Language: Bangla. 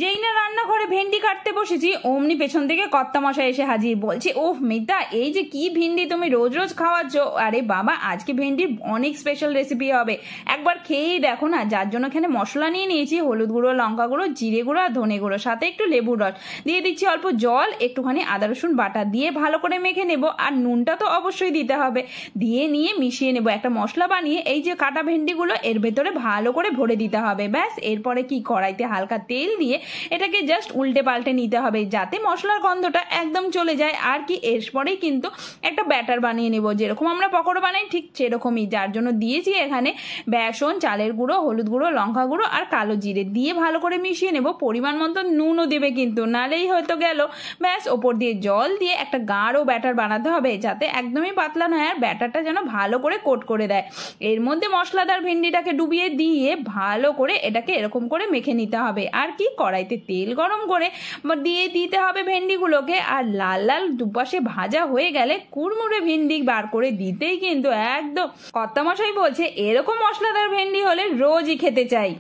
যেই না রান্নাঘরে ভেন্ডি কাটতে বসেছি অমনি পেছন থেকে কর্তামশাই এসে হাজির। বলছে, ওহ মিতা, এই যে কি ভিন্ডি তুমি রোজ রোজ খাওয়াচ্ছ। আরে বাবা, আজকে ভেন্ডির অনেক স্পেশাল রেসিপি হবে, একবার খেয়েই দেখো না। যার জন্য এখানে মশলা নিয়ে নিয়েছি, হলুদ গুঁড়ো, লঙ্কা গুঁড়ো, জিরে গুঁড়ো আর ধনে গুঁড়ো, সাথে একটু লেবুর রস দিয়ে দিচ্ছি, অল্প জল, একটুখানি আদা রসুন বাটা দিয়ে ভালো করে মেখে নেব। আর নুনটা তো অবশ্যই দিতে হবে। দিয়ে নিয়ে মিশিয়ে নেব একটা মশলা বানিয়ে। এই যে কাটা ভেন্ডিগুলো এর ভেতরে ভালো করে ভরে দিতে হবে। ব্যাস, এরপরে কি, কড়াইতে হালকা তেল দিয়ে এটাকে জাস্ট উল্টে পাল্টে নিতে হবে যাতে মশলার গন্ধটা একদম চলে যায়। আর কি, এরপরেই কিন্তু একটা ব্যাটার বানিয়ে নেব, যেরকম আমরা পকোড়া বানাই ঠিক সেরকমই। যার জন্য দিয়েছি এখানে বেসন, চালের গুঁড়ো, হলুদ গুঁড়ো, লঙ্কা গুঁড়ো আর কালো জিরে দিয়ে ভালো করে মিশিয়ে নেব। পরিমাণ মতো নুনও দেবে কিন্তু, নালেই হয়তো গেল। ব্যাস, ওপর দিয়ে জল দিয়ে একটা গাঢ় ব্যাটার বানাতে হবে, যাতে একদমই পাতলা নয়, আর ব্যাটারটা যেন ভালো করে কোট করে দেয়। এর মধ্যে মশলাদার ভেন্ডিটাকে ডুবিয়ে দিয়ে ভালো করে এটাকে এরকম করে মেখে নিতে হবে। আর কি, কড়াইতে তেল গরম করে দিয়ে দিতে হবে ভেন্ডিগুলোকে। আর লাল লাল দুপাশে ভাজা হয়ে গেলে কুড়মুড়ে ভেন্ডি বার করে দিতেই কিন্তু একদম কর্তামশাই বলছে, এরকম মশলাদার ভেন্ডি হলে রোজই খেতে চাই।